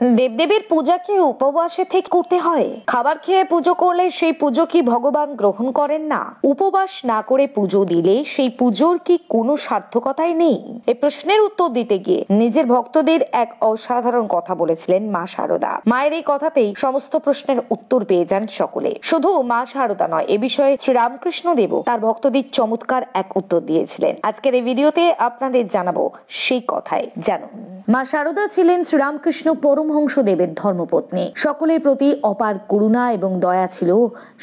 দেবদেবীর পূজা কি উপবাসে থেকে করতে হয়? খাবার খেয়ে পুজো করলে সেই পুজো কি ভগবান গ্রহণ করেন না? উপবাস না করে পুজো দিলে সেই পুজোর কি কোনো সার্থকতাই নেই? এই প্রশ্নের উত্তর দিতে গিয়ে নিজের ভক্তদের এক অসাধারণ কথা বলেছিলেন মা শারদা। মায়ের এই কথাতেই সমস্ত প্রশ্নের উত্তর পেয়ে যান সকলে। শুধু মা শারদা নয়, এ বিষয়ে শ্রীরামকৃষ্ণ দেবও তার ভক্তদের চমৎকার এক উত্তর দিয়েছিলেন। আজকের এই ভিডিওতে আপনাদের জানাবো সেই কথাই। জানুন। মা শারদা ছিলেন শ্রীরামকৃষ্ণ পরমহংসদেবের ধর্মপত্নী। সকলের প্রতি অপার করুণা এবং দয়া ছিল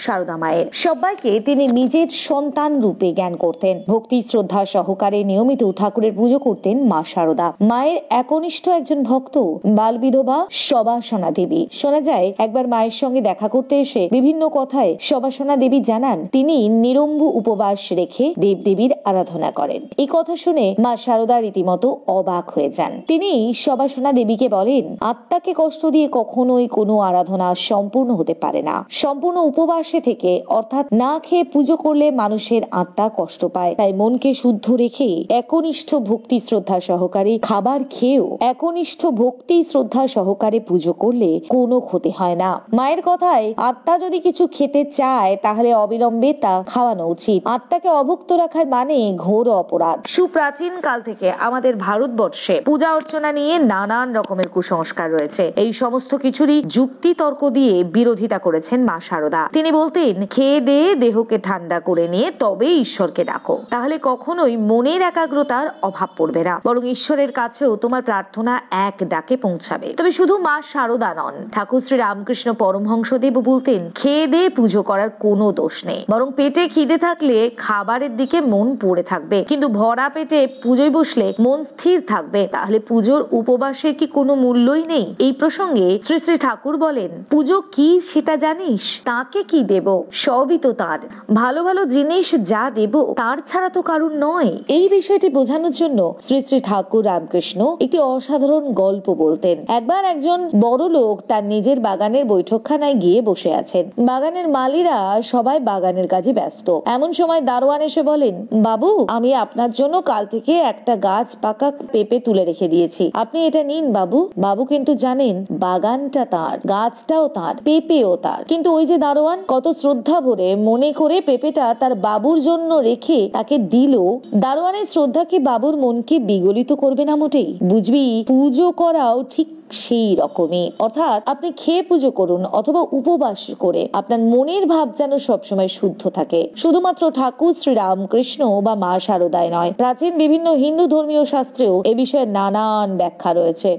শারদা মায়ের। সবাইকে তিনি নিজের সন্তান রূপে জ্ঞান করতেন। ভক্তি শ্রদ্ধা সহকারে নিয়মিত ঠাকুরের পুজো করতেন মা শারদা। মায়ের একনিষ্ঠ একজন ভক্ত বালবিধবা সবাসনা দেবী। শোনা যায় একবার মায়ের সঙ্গে দেখা করতে এসে বিভিন্ন কথায় সবাসনা দেবী জানান তিনি নিরম্বু উপবাস রেখে দেবদেবীর আরাধনা করেন। এই কথা শুনে মা শারদা রীতিমতো অবাক হয়ে যান। তিনি সবাসনা দেবীকে বলেন, আত্মাকে কষ্ট দিয়ে কখনোই কোনো আরাধনা সম্পূর্ণ হতে পারে না। সম্পূর্ণ উপবাসে থেকে অর্থাৎ না খেয়ে পুজো করলে মানুষের আত্মা কষ্ট পায়। তাই মনকে শুদ্ধ রেখে একনিষ্ঠ ভক্তি শ্রদ্ধা সহকারে খাবার খেয়েও একনিষ্ঠ ভক্তি শ্রদ্ধা সহকারে পুজো করলে কোনো ক্ষতি হয় না। মায়ের কথায় আত্মা যদি কিছু খেতে চায় তাহলে অবিলম্বে তা খাওয়ানো উচিত। আত্মাকে অভুক্ত রাখার মানে ঘোর অপরাধ। সুপ্রাচীন কাল থেকে আমাদের ভারতবর্ষে পূজা অর্চনা নিয়ে নানান রকমের কুসংস্কার রয়েছে। এই সমস্ত কিছুরই যুক্তি তর্ক দিয়ে বিরোধিতা করেছেন মা শারদা। তিনি বলতেন, খেয়ে দিয়ে দেহকে ঠান্ডা করে নিয়ে তবে ঈশ্বরকে ডাকো, তাহলে কখনোই মনের একাগ্রতার অভাব পড়বে না, বরং ঈশ্বরের কাছেও তোমার প্রার্থনা এক ডাকে পৌঁছাবে। তবে শুধু মা শারদা নন, ঠাকুর শ্রী রামকৃষ্ণ পরমহংসদেব বলতেন, খেয়ে দিয়ে পুজো করার কোনো দোষ নেই, বরং পেটে খিদে থাকলে খাবারের দিকে মন পড়ে থাকবে, কিন্তু ভরা পেটে পুজোয় বসলে মন স্থির থাকবে। তাহলে পুজোর উপবাসের কি কোনো মূল্যই নেই? এই প্রসঙ্গে শ্রী শ্রী ঠাকুর বলেন, পুজো কি সেটা জানিস? তাকে কি দেব? সবই তো তার। ভালো ভালো জিনিস যা দেব তার ছাড়া তো কারণ নয়। এই বিষয়টি বোঝানোর জন্য শ্রী শ্রী ঠাকুর রামকৃষ্ণ একটি অসাধারণ গল্প বলতেন। একবার একজন বড় লোক তার নিজের বাগানের বৈঠকখানায় গিয়ে বসে আছেন। বাগানের মালিরা সবাই বাগানের কাজে ব্যস্ত। এমন সময় দারোয়ান এসে বলেন, বাবু, আমি আপনার জন্য কাল থেকে একটা গাছ পাকা পেঁপে তুলে রেখে দিয়েছি, আপনি এটা নিন বাবু। বাবু কিন্তু জানেন বাগানটা তার, গাছটাও তার, পেঁপেও তার। কিন্তু ওই যে দারোয়ান কত শ্রদ্ধা ভরে মনে করে পেঁপেটা তার বাবুর জন্য রেখে তাকে দিল। দারোয়ানের শ্রদ্ধা কি বাবুর মনকে বিগলিত করবে না মোটেই? বুঝবি, পুজো করাও ঠিক সেই রকমই। অর্থাৎ আপনি খেয়ে পুজো করুন অথবা উপবাস করে আপনার মনের ভাব যেন সবসময় শুদ্ধ থাকে। শুধুমাত্র ঠাকুর শ্রী রামকৃষ্ণ বা মা শারদায় নয়, প্রাচীন বিভিন্ন হিন্দু ধর্মীয় শাস্ত্রেও এ বিষয়ে নানান ব্যাখ্যা রয়েছে।